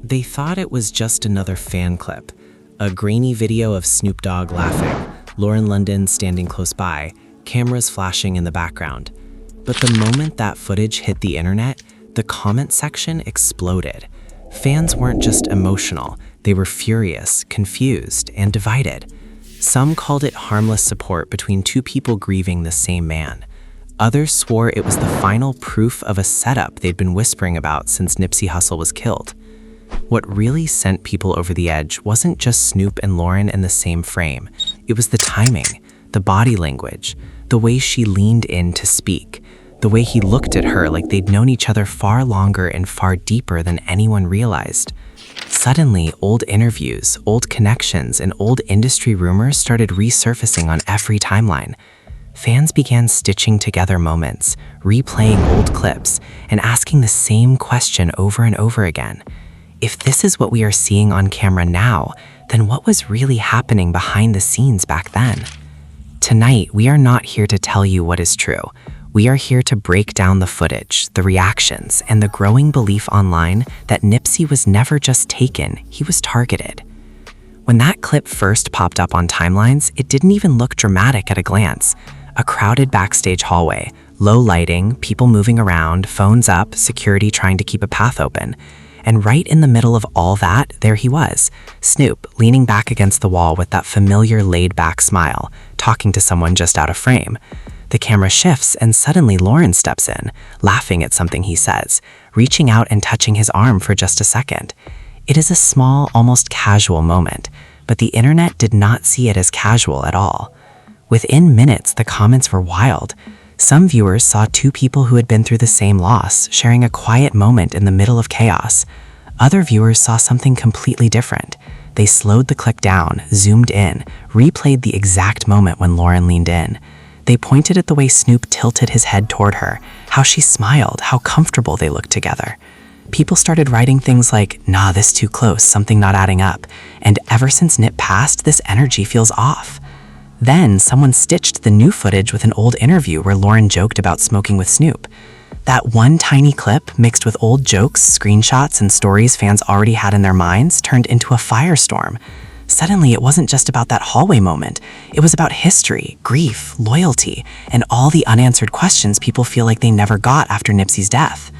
They thought it was just another fan clip, a grainy video of Snoop Dogg laughing, Lauren London standing close by, cameras flashing in the background. But the moment that footage hit the internet, the comment section exploded. Fans weren't just emotional, they were furious, confused, and divided. Some called it harmless support between two people grieving the same man. Others swore it was the final proof of a setup they'd been whispering about since Nipsey Hussle was killed. What really sent people over the edge wasn't just Snoop and Lauren in the same frame. It was the timing, the body language, the way she leaned in to speak, the way he looked at her like they'd known each other far longer and far deeper than anyone realized. Suddenly, old interviews, old connections, and old industry rumors started resurfacing on every timeline. Fans began stitching together moments, replaying old clips, and asking the same question over and over again. If this is what we are seeing on camera now, then what was really happening behind the scenes back then? Tonight, we are not here to tell you what is true. We are here to break down the footage, the reactions, and the growing belief online that Nipsey was never just taken, he was targeted. When that clip first popped up on timelines, it didn't even look dramatic at a glance. A crowded backstage hallway, low lighting, people moving around, phones up, security trying to keep a path open. And right in the middle of all that, there he was, Snoop, leaning back against the wall with that familiar laid-back smile, talking to someone just out of frame. The camera shifts and suddenly Lauren steps in, laughing at something he says, reaching out and touching his arm for just a second. It is a small, almost casual moment, but the internet did not see it as casual at all. Within minutes, the comments were wild. Some viewers saw two people who had been through the same loss, sharing a quiet moment in the middle of chaos. Other viewers saw something completely different. They slowed the clip down, zoomed in, replayed the exact moment when Lauren leaned in. They pointed at the way Snoop tilted his head toward her, how she smiled, how comfortable they looked together. People started writing things like, "Nah, this too close, something not adding up," and ever since Nip passed, this energy feels off. Then someone stitched the new footage with an old interview where Lauren joked about smoking with Snoop. That one tiny clip, mixed with old jokes, screenshots, and stories fans already had in their minds, turned into a firestorm. Suddenly, it wasn't just about that hallway moment. It was about history, grief, loyalty, and all the unanswered questions people feel like they never got after Nipsey's death.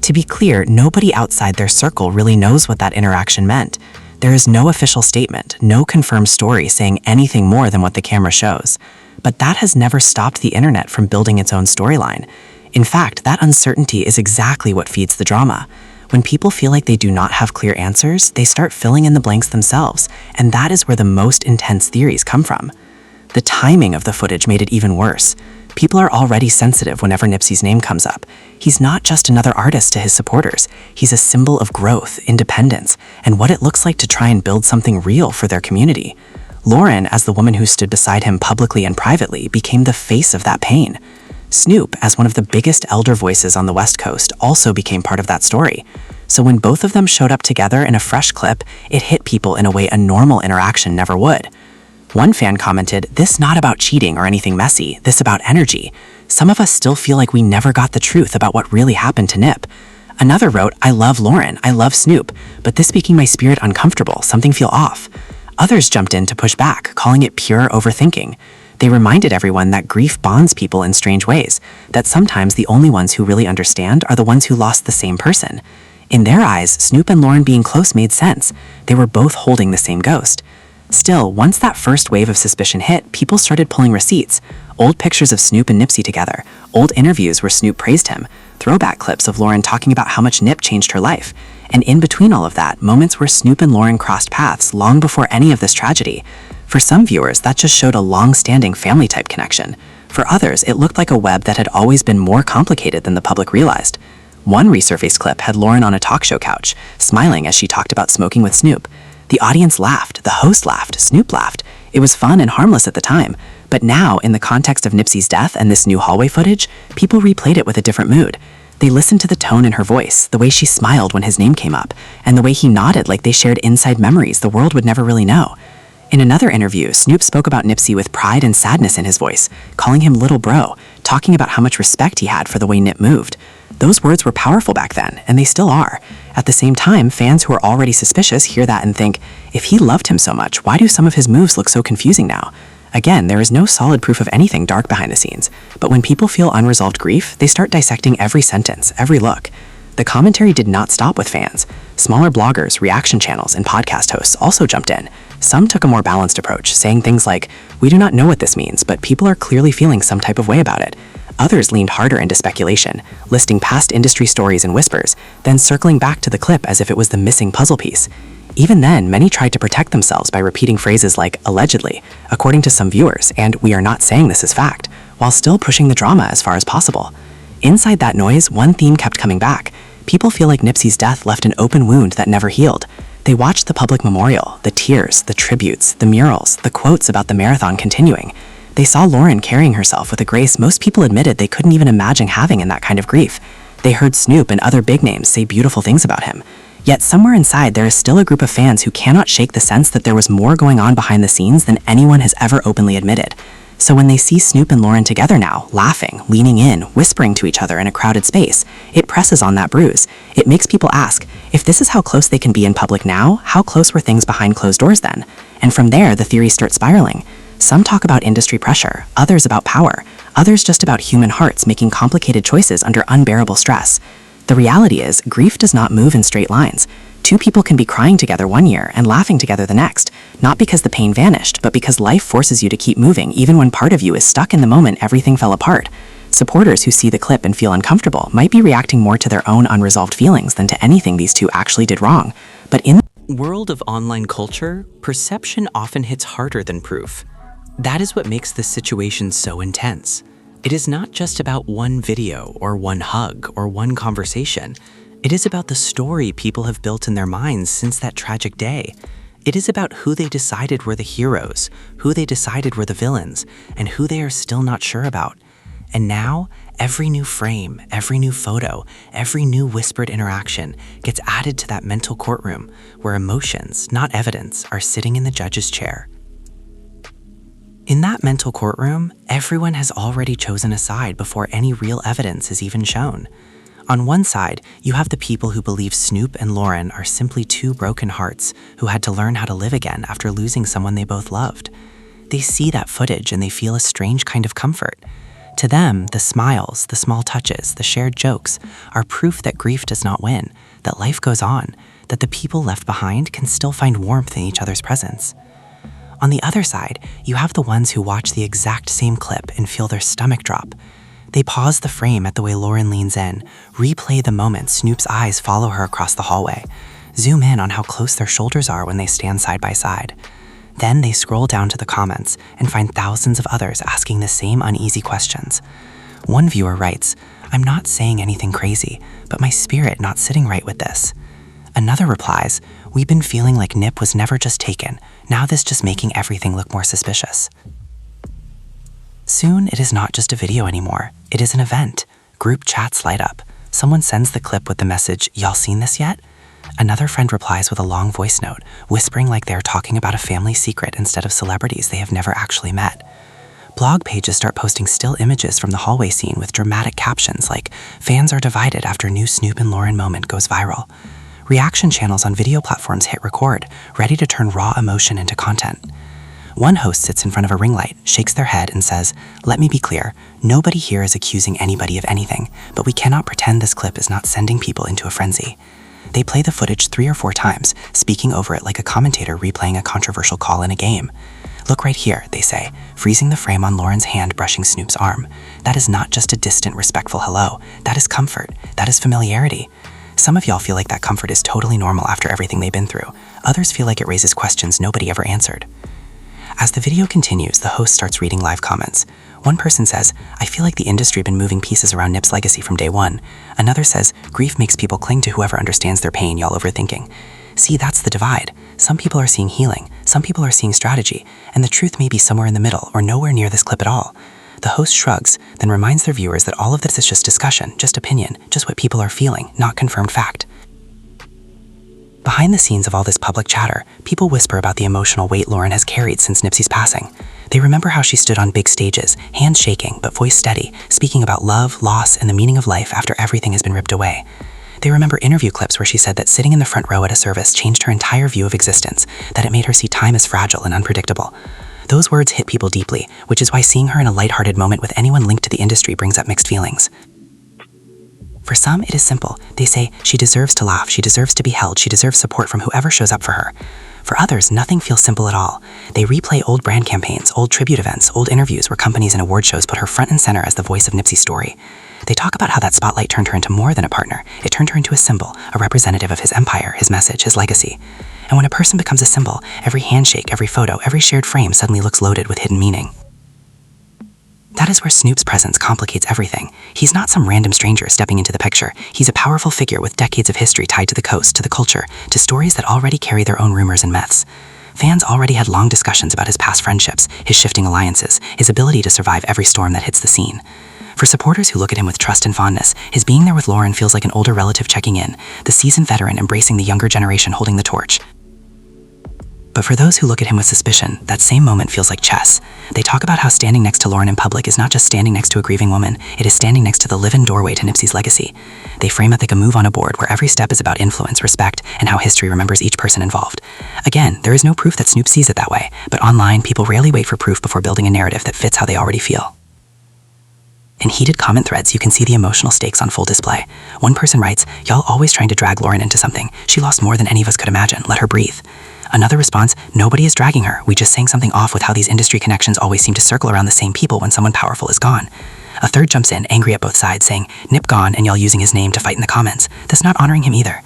To be clear, nobody outside their circle really knows what that interaction meant. There is no official statement, no confirmed story saying anything more than what the camera shows. But that has never stopped the internet from building its own storyline. In fact, that uncertainty is exactly what feeds the drama. When people feel like they do not have clear answers, they start filling in the blanks themselves, and that is where the most intense theories come from. The timing of the footage made it even worse. People are already sensitive whenever Nipsey's name comes up. He's not just another artist to his supporters. He's a symbol of growth, independence, and what it looks like to try and build something real for their community. Lauren, as the woman who stood beside him publicly and privately, became the face of that pain. Snoop, as one of the biggest elder voices on the West Coast, also became part of that story. So when both of them showed up together in a fresh clip, it hit people in a way a normal interaction never would. One fan commented, "This not about cheating or anything messy, this about energy. Some of us still feel like we never got the truth about what really happened to Nip." Another wrote, "I love Lauren, I love Snoop, but this making my spirit uncomfortable, something feel off." Others jumped in to push back, calling it pure overthinking. They reminded everyone that grief bonds people in strange ways, that sometimes the only ones who really understand are the ones who lost the same person. In their eyes, Snoop and Lauren being close made sense. They were both holding the same ghost. Still, once that first wave of suspicion hit, people started pulling receipts. Old pictures of Snoop and Nipsey together, old interviews where Snoop praised him, throwback clips of Lauren talking about how much Nip changed her life, and in between all of that, moments where Snoop and Lauren crossed paths long before any of this tragedy. For some viewers, that just showed a long-standing family-type connection. For others, it looked like a web that had always been more complicated than the public realized. One resurfaced clip had Lauren on a talk show couch, smiling as she talked about smoking with Snoop. The audience laughed, the host laughed, Snoop laughed. It was fun and harmless at the time, but now, in the context of Nipsey's death and this new hallway footage, people replayed it with a different mood. They listened to the tone in her voice, the way she smiled when his name came up, and the way he nodded like they shared inside memories the world would never really know. In another interview, Snoop spoke about Nipsey with pride and sadness in his voice, calling him little bro, talking about how much respect he had for the way Nip moved. Those words were powerful back then, and they still are. At the same time, fans who are already suspicious hear that and think, if he loved him so much, why do some of his moves look so confusing now? Again, there is no solid proof of anything dark behind the scenes, but when people feel unresolved grief, they start dissecting every sentence, every look. The commentary did not stop with fans. Smaller bloggers, reaction channels, and podcast hosts also jumped in. Some took a more balanced approach, saying things like, "We do not know what this means, but people are clearly feeling some type of way about it." Others leaned harder into speculation, listing past industry stories and whispers, then circling back to the clip as if it was the missing puzzle piece. Even then, many tried to protect themselves by repeating phrases like "allegedly," according to some viewers, and "we are not saying this is fact," while still pushing the drama as far as possible. Inside that noise, one theme kept coming back. People feel like Nipsey's death left an open wound that never healed. They watched the public memorial, the tears, the tributes, the murals, the quotes about the marathon continuing. They saw Lauren carrying herself with a grace most people admitted they couldn't even imagine having in that kind of grief. They heard Snoop and other big names say beautiful things about him. Yet somewhere inside, there is still a group of fans who cannot shake the sense that there was more going on behind the scenes than anyone has ever openly admitted. So when they see Snoop and Lauren together now, laughing, leaning in, whispering to each other in a crowded space, it presses on that bruise. It makes people ask, if this is how close they can be in public now, how close were things behind closed doors then? And from there, the theories start spiraling. Some talk about industry pressure, others about power, others just about human hearts making complicated choices under unbearable stress. The reality is, grief does not move in straight lines. Two people can be crying together one year and laughing together the next, not because the pain vanished, but because life forces you to keep moving even when part of you is stuck in the moment everything fell apart. Supporters who see the clip and feel uncomfortable might be reacting more to their own unresolved feelings than to anything these two actually did wrong. But in the world of online culture, perception often hits harder than proof. That is what makes this situation so intense. It is not just about one video or one hug or one conversation. It is about the story people have built in their minds since that tragic day. It is about who they decided were the heroes, who they decided were the villains, and who they are still not sure about. And now, every new frame, every new photo, every new whispered interaction gets added to that mental courtroom where emotions, not evidence, are sitting in the judge's chair. In that mental courtroom, everyone has already chosen a side before any real evidence is even shown. On one side, you have the people who believe Snoop and Lauren are simply two broken hearts who had to learn how to live again after losing someone they both loved. They see that footage and they feel a strange kind of comfort. To them, the smiles, the small touches, the shared jokes are proof that grief does not win, that life goes on, that the people left behind can still find warmth in each other's presence. On the other side, you have the ones who watch the exact same clip and feel their stomach drop. They pause the frame at the way Lauren leans in, replay the moment Snoop's eyes follow her across the hallway, zoom in on how close their shoulders are when they stand side by side. Then they scroll down to the comments and find thousands of others asking the same uneasy questions. One viewer writes, "I'm not saying anything crazy, but my spirit not sitting right with this." Another replies, "We've been feeling like Nip was never just taken. Now this just making everything look more suspicious." Soon, it is not just a video anymore. It is an event. Group chats light up. Someone sends the clip with the message, "Y'all seen this yet?" Another friend replies with a long voice note, whispering like they're talking about a family secret instead of celebrities they have never actually met. Blog pages start posting still images from the hallway scene with dramatic captions like, "Fans are divided after new Snoop and Lauren moment goes viral." Reaction channels on video platforms hit record, ready to turn raw emotion into content. One host sits in front of a ring light, shakes their head, and says, "Let me be clear, nobody here is accusing anybody of anything, but we cannot pretend this clip is not sending people into a frenzy." They play the footage 3 or 4 times, speaking over it like a commentator replaying a controversial call in a game. "Look right here," they say, freezing the frame on Lauren's hand brushing Snoop's arm. That is not just a distant, respectful hello. That is comfort. That is familiarity. Some of y'all feel like that comfort is totally normal after everything they've been through. Others feel like it raises questions nobody ever answered. As the video continues, the host starts reading live comments. One person says, "I feel like the industry been moving pieces around Nip's legacy from day one." Another says, "Grief makes people cling to whoever understands their pain, y'all overthinking." See, that's the divide. Some people are seeing healing, some people are seeing strategy, and the truth may be somewhere in the middle or nowhere near this clip at all. The host shrugs, then reminds their viewers that all of this is just discussion, just opinion, just what people are feeling, not confirmed fact. Behind the scenes of all this public chatter, people whisper about the emotional weight Lauren has carried since Nipsey's passing. They remember how she stood on big stages, hands shaking but voice steady, speaking about love, loss, and the meaning of life after everything has been ripped away. They remember interview clips where she said that sitting in the front row at a service changed her entire view of existence, that it made her see time as fragile and unpredictable. Those words hit people deeply, which is why seeing her in a lighthearted moment with anyone linked to the industry brings up mixed feelings. For some, it is simple. They say, she deserves to laugh, she deserves to be held, she deserves support from whoever shows up for her. For others, nothing feels simple at all. They replay old brand campaigns, old tribute events, old interviews where companies and award shows put her front and center as the voice of Nipsey's story. They talk about how that spotlight turned her into more than a partner. It turned her into a symbol, a representative of his empire, his message, his legacy. And when a person becomes a symbol, every handshake, every photo, every shared frame suddenly looks loaded with hidden meaning. That is where Snoop's presence complicates everything. He's not some random stranger stepping into the picture. He's a powerful figure with decades of history tied to the coast, to the culture, to stories that already carry their own rumors and myths. Fans already had long discussions about his past friendships, his shifting alliances, his ability to survive every storm that hits the scene. For supporters who look at him with trust and fondness, his being there with Lauren feels like an older relative checking in, the seasoned veteran embracing the younger generation holding the torch. But for those who look at him with suspicion, that same moment feels like chess. They talk about how standing next to Lauren in public is not just standing next to a grieving woman, it is standing next to the live-in doorway to Nipsey's legacy. They frame it like a move on a board where every step is about influence, respect, and how history remembers each person involved. Again, there is no proof that Snoop sees it that way, but online, people rarely wait for proof before building a narrative that fits how they already feel. In heated comment threads, you can see the emotional stakes on full display. One person writes, "Y'all always trying to drag Lauren into something. She lost more than any of us could imagine. Let her breathe." Another response, "Nobody is dragging her. We just saying something off with how these industry connections always seem to circle around the same people when someone powerful is gone." A third jumps in, angry at both sides, saying, "Nip gone and y'all using his name to fight in the comments. That's not honoring him either."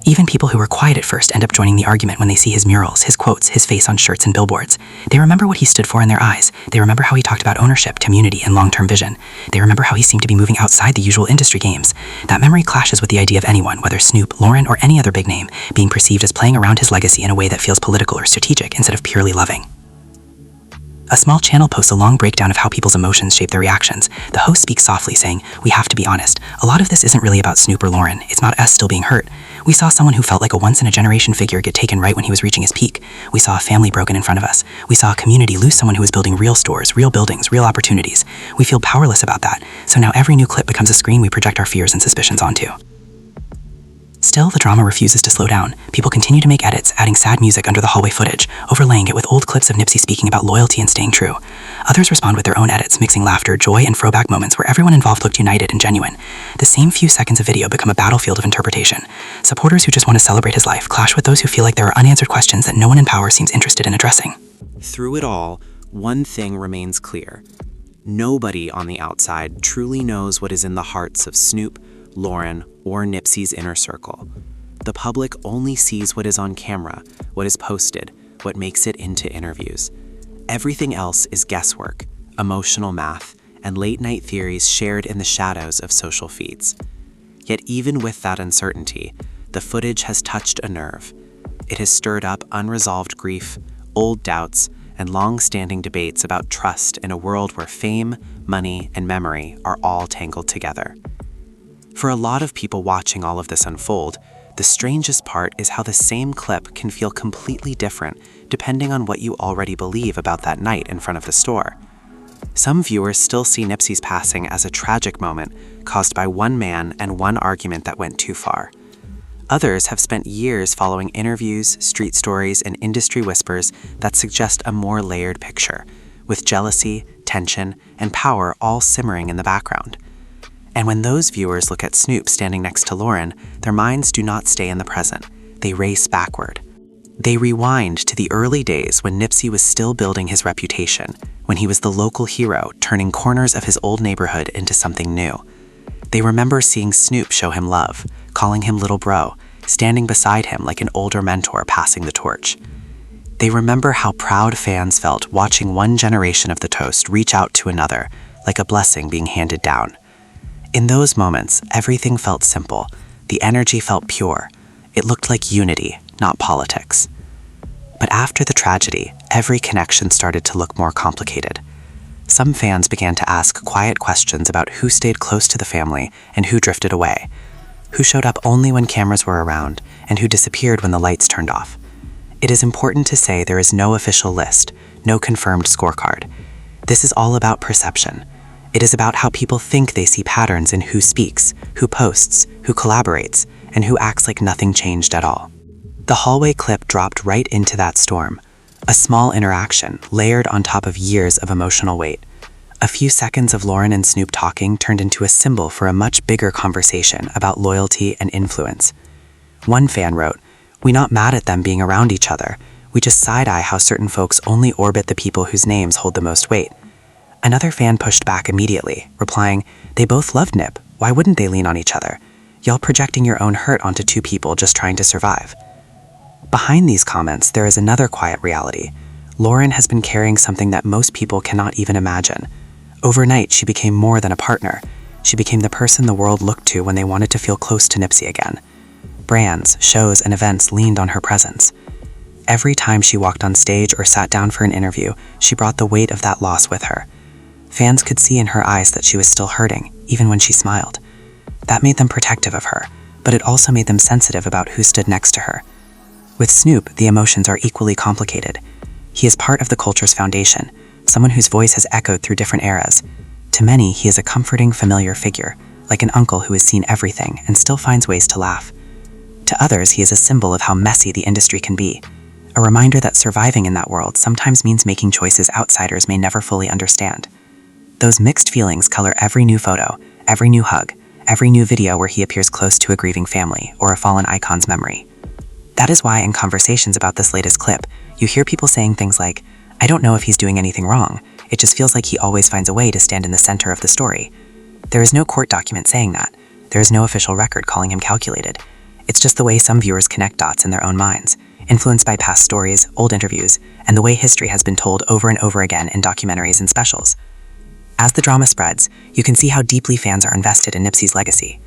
Even people who were quiet at first end up joining the argument when they see his murals, his quotes, his face on shirts and billboards. They remember what he stood for in their eyes. They remember how he talked about ownership, community, and long-term vision. They remember how he seemed to be moving outside the usual industry games. That memory clashes with the idea of anyone, whether Snoop, Lauren, or any other big name, being perceived as playing around his legacy in a way that feels political or strategic instead of purely loving. A small channel posts a long breakdown of how people's emotions shape their reactions. The host speaks softly, saying, "We have to be honest. A lot of this isn't really about Snoop or Lauren. It's about us still being hurt. We saw someone who felt like a once-in-a-generation figure get taken right when he was reaching his peak. We saw a family broken in front of us. We saw a community lose someone who was building real stores, real buildings, real opportunities. We feel powerless about that. So now every new clip becomes a screen we project our fears and suspicions onto." Still, the drama refuses to slow down. People continue to make edits, adding sad music under the hallway footage, overlaying it with old clips of Nipsey speaking about loyalty and staying true. Others respond with their own edits, mixing laughter, joy, and throwback moments where everyone involved looked united and genuine. The same few seconds of video become a battlefield of interpretation. Supporters who just want to celebrate his life clash with those who feel like there are unanswered questions that no one in power seems interested in addressing. Through it all, one thing remains clear. Nobody on the outside truly knows what is in the hearts of Snoop, Lauren, or Nipsey's inner circle. The public only sees what is on camera, what is posted, what makes it into interviews. Everything else is guesswork, emotional math, and late-night theories shared in the shadows of social feeds. Yet even with that uncertainty, the footage has touched a nerve. It has stirred up unresolved grief, old doubts, and long-standing debates about trust in a world where fame, money, and memory are all tangled together. For a lot of people watching all of this unfold, the strangest part is how the same clip can feel completely different depending on what you already believe about that night in front of the store. Some viewers still see Nipsey's passing as a tragic moment caused by one man and one argument that went too far. Others have spent years following interviews, street stories, and industry whispers that suggest a more layered picture, with jealousy, tension, and power all simmering in the background. And when those viewers look at Snoop standing next to Lauren, their minds do not stay in the present. They race backward. They rewind to the early days when Nipsey was still building his reputation, when he was the local hero turning corners of his old neighborhood into something new. They remember seeing Snoop show him love, calling him little bro, standing beside him like an older mentor passing the torch. They remember how proud fans felt watching one generation of the toast reach out to another, like a blessing being handed down. In those moments, everything felt simple. The energy felt pure. It looked like unity, not politics. But after the tragedy, every connection started to look more complicated. Some fans began to ask quiet questions about who stayed close to the family and who drifted away, who showed up only when cameras were around, and who disappeared when the lights turned off. It is important to say there is no official list, no confirmed scorecard. This is all about perception. It is about how people think they see patterns in who speaks, who posts, who collaborates, and who acts like nothing changed at all. The hallway clip dropped right into that storm. A small interaction layered on top of years of emotional weight. A few seconds of Lauren and Snoop talking turned into a symbol for a much bigger conversation about loyalty and influence. One fan wrote, "We're not mad at them being around each other. We just side-eye how certain folks only orbit the people whose names hold the most weight." Another fan pushed back immediately, replying, "They both loved Nip. Why wouldn't they lean on each other? Y'all projecting your own hurt onto two people just trying to survive." Behind these comments, there is another quiet reality. Lauren has been carrying something that most people cannot even imagine. Overnight, she became more than a partner. She became the person the world looked to when they wanted to feel close to Nipsey again. Brands, shows, and events leaned on her presence. Every time she walked on stage or sat down for an interview, she brought the weight of that loss with her. Fans could see in her eyes that she was still hurting, even when she smiled. That made them protective of her, but it also made them sensitive about who stood next to her. With Snoop, the emotions are equally complicated. He is part of the culture's foundation, someone whose voice has echoed through different eras. To many, he is a comforting, familiar figure, like an uncle who has seen everything and still finds ways to laugh. To others, he is a symbol of how messy the industry can be, a reminder that surviving in that world sometimes means making choices outsiders may never fully understand. Those mixed feelings color every new photo, every new hug, every new video where he appears close to a grieving family or a fallen icon's memory. That is why in conversations about this latest clip, you hear people saying things like, "I don't know if he's doing anything wrong. It just feels like he always finds a way to stand in the center of the story." There is no court document saying that. There is no official record calling him calculated. It's just the way some viewers connect dots in their own minds, influenced by past stories, old interviews, and the way history has been told over and over again in documentaries and specials. As the drama spreads, you can see how deeply fans are invested in Nipsey's legacy.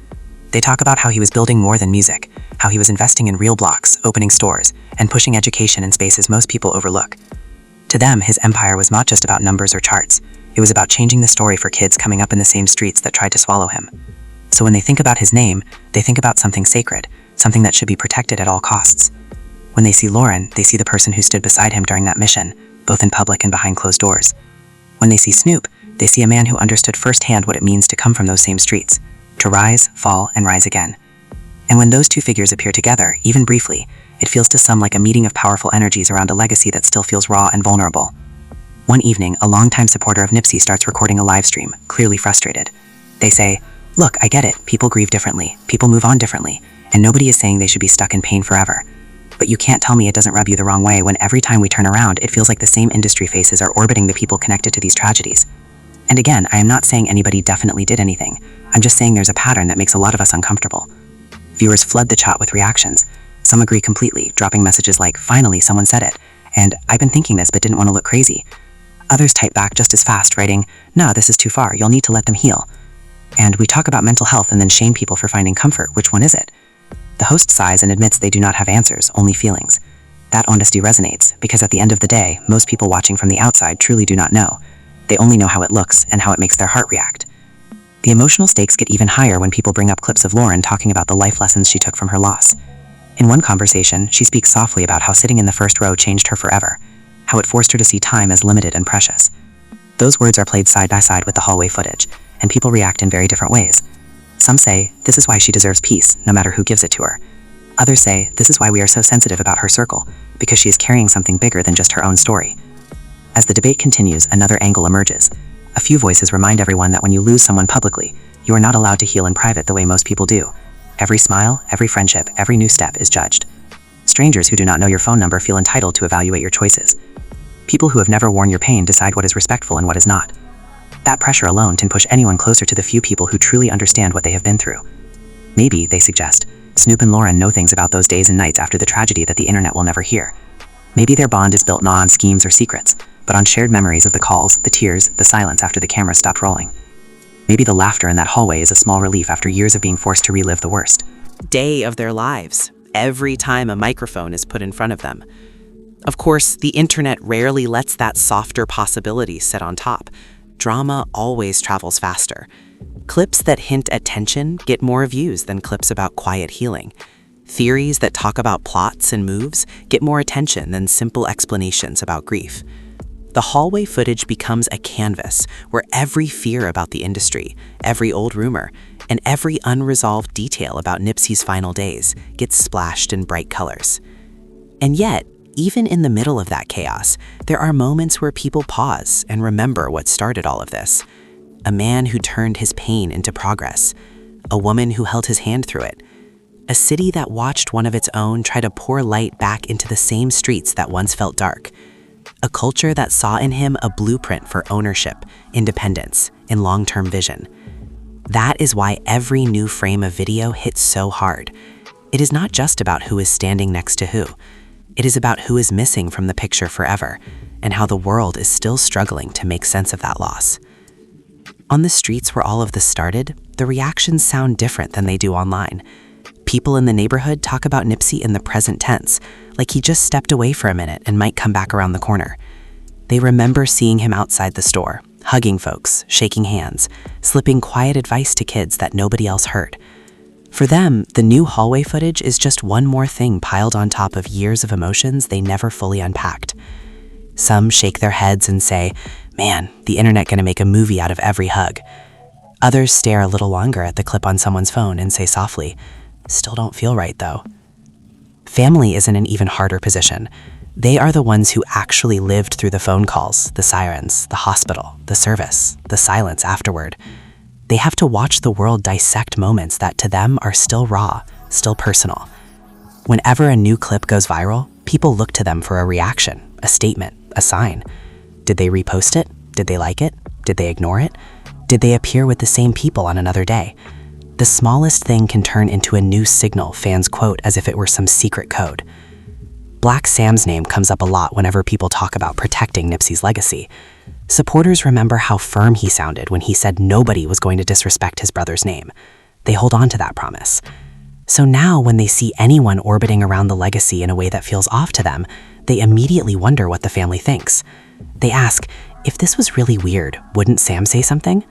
They talk about how he was building more than music, how he was investing in real blocks, opening stores, and pushing education in spaces most people overlook. To them, his empire was not just about numbers or charts. It was about changing the story for kids coming up in the same streets that tried to swallow him. So when they think about his name, they think about something sacred, something that should be protected at all costs. When they see Lauren, they see the person who stood beside him during that mission, both in public and behind closed doors. When they see Snoop, they see a man who understood firsthand what it means to come from those same streets, to rise, fall, and rise again. And when those two figures appear together, even briefly, it feels to some like a meeting of powerful energies around a legacy that still feels raw and vulnerable. One evening, a longtime supporter of Nipsey starts recording a live stream, clearly frustrated. They say, "Look, I get it. People grieve differently. People move on differently. And nobody is saying they should be stuck in pain forever. But you can't tell me it doesn't rub you the wrong way when every time we turn around, it feels like the same industry faces are orbiting the people connected to these tragedies." And again, I am not saying anybody definitely did anything. I'm just saying there's a pattern that makes a lot of us uncomfortable. Viewers flood the chat with reactions. Some agree completely, dropping messages like, "Finally, someone said it," and "I've been thinking this but didn't want to look crazy." Others type back just as fast, writing, "Nah, this is too far. You'll need to let them heal." And we talk about mental health and then shame people for finding comfort. Which one is it? The host sighs and admits they do not have answers, only feelings. That honesty resonates, because at the end of the day, most people watching from the outside truly do not know. They only know how it looks and how it makes their heart react. The emotional stakes get even higher when people bring up clips of Lauren talking about the life lessons she took from her loss. In one conversation, she speaks softly about how sitting in the first row changed her forever, how it forced her to see time as limited and precious. Those words are played side by side with the hallway footage, and people react in very different ways. Some say, this is why she deserves peace, no matter who gives it to her. Others say, this is why we are so sensitive about her circle, because she is carrying something bigger than just her own story. As the debate continues, another angle emerges. A few voices remind everyone that when you lose someone publicly, you are not allowed to heal in private the way most people do. Every smile, every friendship, every new step is judged. Strangers who do not know your phone number feel entitled to evaluate your choices. People who have never worn your pain decide what is respectful and what is not. That pressure alone can push anyone closer to the few people who truly understand what they have been through. Maybe, they suggest, Snoop and Lauren know things about those days and nights after the tragedy that the internet will never hear. Maybe their bond is built not on schemes or secrets, but on shared memories of the calls, the tears, the silence after the camera stopped rolling. Maybe the laughter in that hallway is a small relief after years of being forced to relive the worst. Day of their lives, every time a microphone is put in front of them. Of course, the internet rarely lets that softer possibility sit on top. Drama always travels faster. Clips that hint at tension get more views than clips about quiet healing. Theories that talk about plots and moves get more attention than simple explanations about grief. The hallway footage becomes a canvas where every fear about the industry, every old rumor, and every unresolved detail about Nipsey's final days gets splashed in bright colors. And yet, even in the middle of that chaos, there are moments where people pause and remember what started all of this. A man who turned his pain into progress. A woman who held his hand through it. A city that watched one of its own try to pour light back into the same streets that once felt dark. A culture that saw in him a blueprint for ownership, independence, and long-term vision. That is why every new frame of video hits so hard. It is not just about who is standing next to who. It is about who is missing from the picture forever, and how the world is still struggling to make sense of that loss. On the streets where all of this started, the reactions sound different than they do online. People in the neighborhood talk about Nipsey in the present tense, like he just stepped away for a minute and might come back around the corner. They remember seeing him outside the store, hugging folks, shaking hands, slipping quiet advice to kids that nobody else heard. For them, the new hallway footage is just one more thing piled on top of years of emotions they never fully unpacked. Some shake their heads and say, "Man, the internet gonna make a movie out of every hug." Others stare a little longer at the clip on someone's phone and say softly, "Still don't feel right though." Family is in an even harder position. They are the ones who actually lived through the phone calls, the sirens, the hospital, the service, the silence afterward. They have to watch the world dissect moments that to them are still raw, still personal. Whenever a new clip goes viral, people look to them for a reaction, a statement, a sign. Did they repost it? Did they like it? Did they ignore it? Did they appear with the same people on another day? The smallest thing can turn into a new signal fans quote as if it were some secret code. Black Sam's name comes up a lot whenever people talk about protecting Nipsey's legacy. Supporters remember how firm he sounded when he said nobody was going to disrespect his brother's name. They hold on to that promise. So now when they see anyone orbiting around the legacy in a way that feels off to them, they immediately wonder what the family thinks. They ask, if this was really weird, wouldn't Sam say something?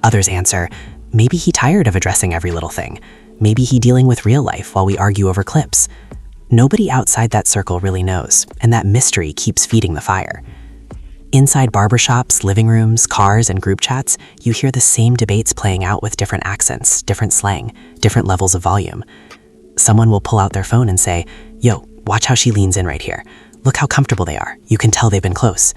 Others answer, maybe he tired of addressing every little thing. Maybe he dealing with real life while we argue over clips. Nobody outside that circle really knows, and that mystery keeps feeding the fire. Inside barbershops, living rooms, cars, and group chats, you hear the same debates playing out with different accents, different slang, different levels of volume. Someone will pull out their phone and say, "Yo, watch how she leans in right here. Look how comfortable they are. You can tell they've been close."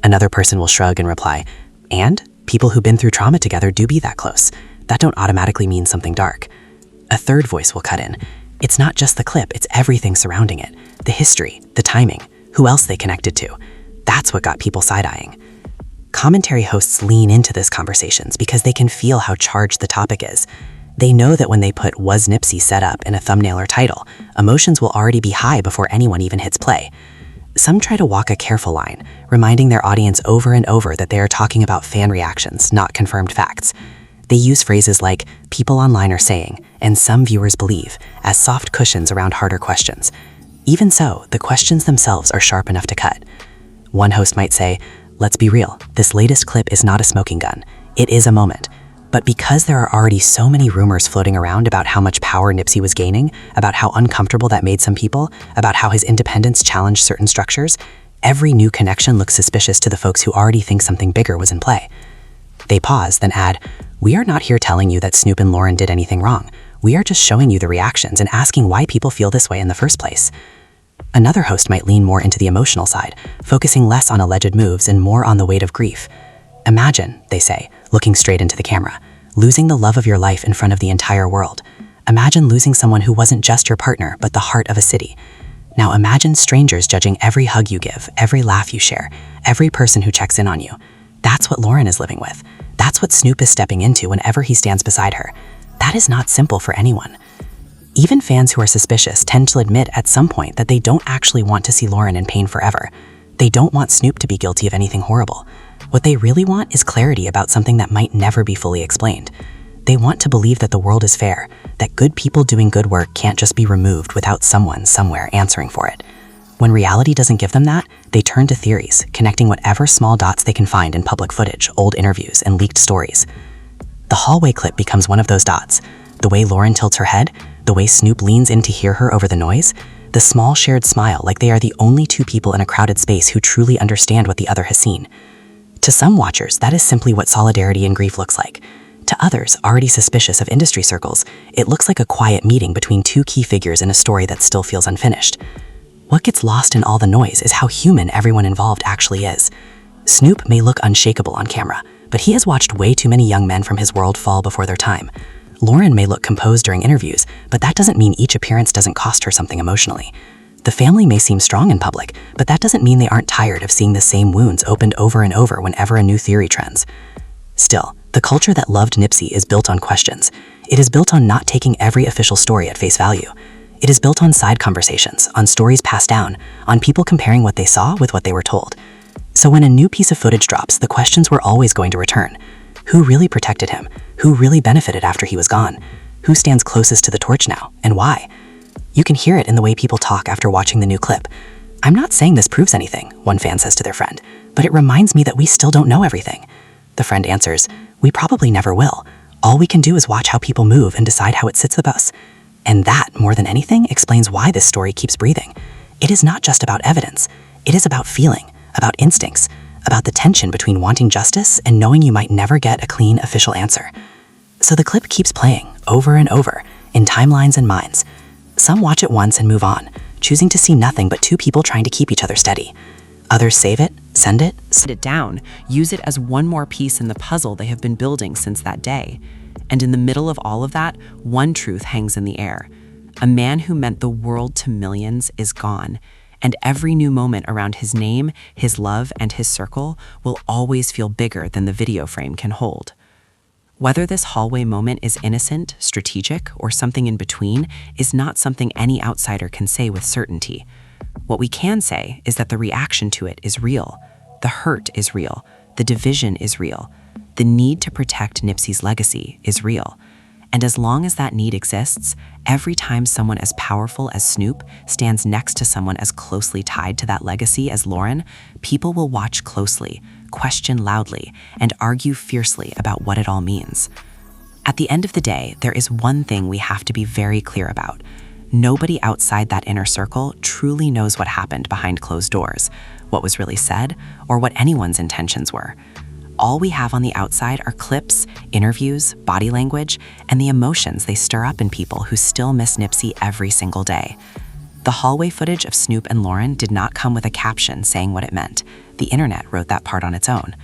Another person will shrug and reply, "And people who've been through trauma together do be that close. That don't automatically mean something dark." A third voice will cut in. It's not just the clip, it's everything surrounding it. The history, the timing, who else they connected to. That's what got people side-eyeing. Commentary hosts lean into these conversations because they can feel how charged the topic is. They know that when they put "Was Nipsey set up" in a thumbnail or title, emotions will already be high before anyone even hits play. Some try to walk a careful line, reminding their audience over and over that they are talking about fan reactions, not confirmed facts. They use phrases like "people online are saying" and "some viewers believe" as soft cushions around harder questions. Even so, the questions themselves are sharp enough to cut. One host might say, "Let's be real, this latest clip is not a smoking gun. It is a moment." But because there are already so many rumors floating around about how much power Nipsey was gaining, about how uncomfortable that made some people, about how his independence challenged certain structures, every new connection looks suspicious to the folks who already think something bigger was in play. They pause, then add, "We are not here telling you that Snoop and Lauren did anything wrong. We are just showing you the reactions and asking why people feel this way in the first place." Another host might lean more into the emotional side, focusing less on alleged moves and more on the weight of grief. Imagine, they say, looking straight into the camera, losing the love of your life in front of the entire world. Imagine losing someone who wasn't just your partner, but the heart of a city. Now imagine strangers judging every hug you give, every laugh you share, every person who checks in on you. That's what Lauren is living with. That's what Snoop is stepping into whenever he stands beside her. That is not simple for anyone. Even fans who are suspicious tend to admit at some point that they don't actually want to see Lauren in pain forever. They don't want Snoop to be guilty of anything horrible. What they really want is clarity about something that might never be fully explained. They want to believe that the world is fair, that good people doing good work can't just be removed without someone somewhere answering for it. When reality doesn't give them that, they turn to theories, connecting whatever small dots they can find in public footage, old interviews, and leaked stories. The hallway clip becomes one of those dots. The way Lauren tilts her head, the way Snoop leans in to hear her over the noise, the small shared smile like they are the only two people in a crowded space who truly understand what the other has seen. To some watchers, that is simply what solidarity in grief looks like. To others, already suspicious of industry circles, it looks like a quiet meeting between two key figures in a story that still feels unfinished. What gets lost in all the noise is how human everyone involved actually is. Snoop may look unshakable on camera, but he has watched way too many young men from his world fall before their time. Lauren may look composed during interviews, but that doesn't mean each appearance doesn't cost her something emotionally. The family may seem strong in public, but that doesn't mean they aren't tired of seeing the same wounds opened over and over whenever a new theory trends. Still, the culture that loved Nipsey is built on questions. It is built on not taking every official story at face value. It is built on side conversations, on stories passed down, on people comparing what they saw with what they were told. So when a new piece of footage drops, the questions were always going to return. Who really protected him? Who really benefited after he was gone? Who stands closest to the torch now, and why? You can hear it in the way people talk after watching the new clip. "I'm not saying this proves anything," one fan says to their friend, "but it reminds me that we still don't know everything." The friend answers, "We probably never will. All we can do is watch how people move and decide how it sits with us." And that, more than anything, explains why this story keeps breathing. It is not just about evidence. It is about feeling, about instincts, about the tension between wanting justice and knowing you might never get a clean, official answer. So the clip keeps playing, over and over, in timelines and minds. Some watch it once and move on, choosing to see nothing but two people trying to keep each other steady. Others save it, send it down, use it as one more piece in the puzzle they have been building since that day. And in the middle of all of that, one truth hangs in the air. A man who meant the world to millions is gone, and every new moment around his name, his love, and his circle will always feel bigger than the video frame can hold. Whether this hallway moment is innocent, strategic, or something in between is not something any outsider can say with certainty. What we can say is that the reaction to it is real. The hurt is real. The division is real. The need to protect Nipsey's legacy is real. And as long as that need exists, every time someone as powerful as Snoop stands next to someone as closely tied to that legacy as Lauren, people will watch closely, question loudly, and argue fiercely about what it all means. At the end of the day, there is one thing we have to be very clear about. Nobody outside that inner circle truly knows what happened behind closed doors, what was really said, or what anyone's intentions were. All we have on the outside are clips, interviews, body language, and the emotions they stir up in people who still miss Nipsey every single day. The hallway footage of Snoop and Lauren did not come with a caption saying what it meant. The internet wrote that part on its own.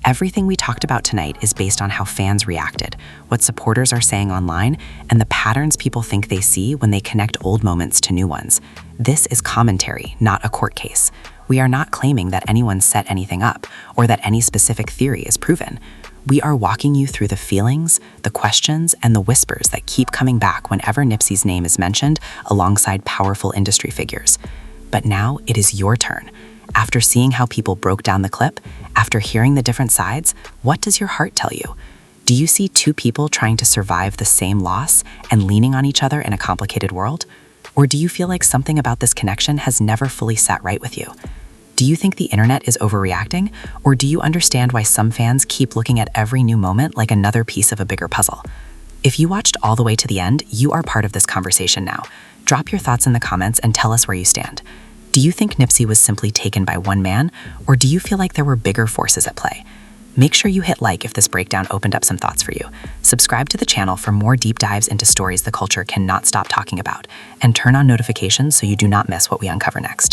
Everything we talked about tonight is based on how fans reacted, what supporters are saying online, and the patterns people think they see when they connect old moments to new ones. This is commentary, not a court case. We are not claiming that anyone set anything up or that any specific theory is proven. We are walking you through the feelings, the questions, and the whispers that keep coming back whenever Nipsey's name is mentioned alongside powerful industry figures. But now it is your turn. After seeing how people broke down the clip, after hearing the different sides, what does your heart tell you? Do you see two people trying to survive the same loss and leaning on each other in a complicated world? Or do you feel like something about this connection has never fully sat right with you? Do you think the internet is overreacting, or do you understand why some fans keep looking at every new moment like another piece of a bigger puzzle? If you watched all the way to the end, you are part of this conversation now. Drop your thoughts in the comments and tell us where you stand. Do you think Nipsey was simply taken by one man, or do you feel like there were bigger forces at play? Make sure you hit like if this breakdown opened up some thoughts for you. Subscribe to the channel for more deep dives into stories the culture cannot stop talking about, and turn on notifications so you do not miss what we uncover next.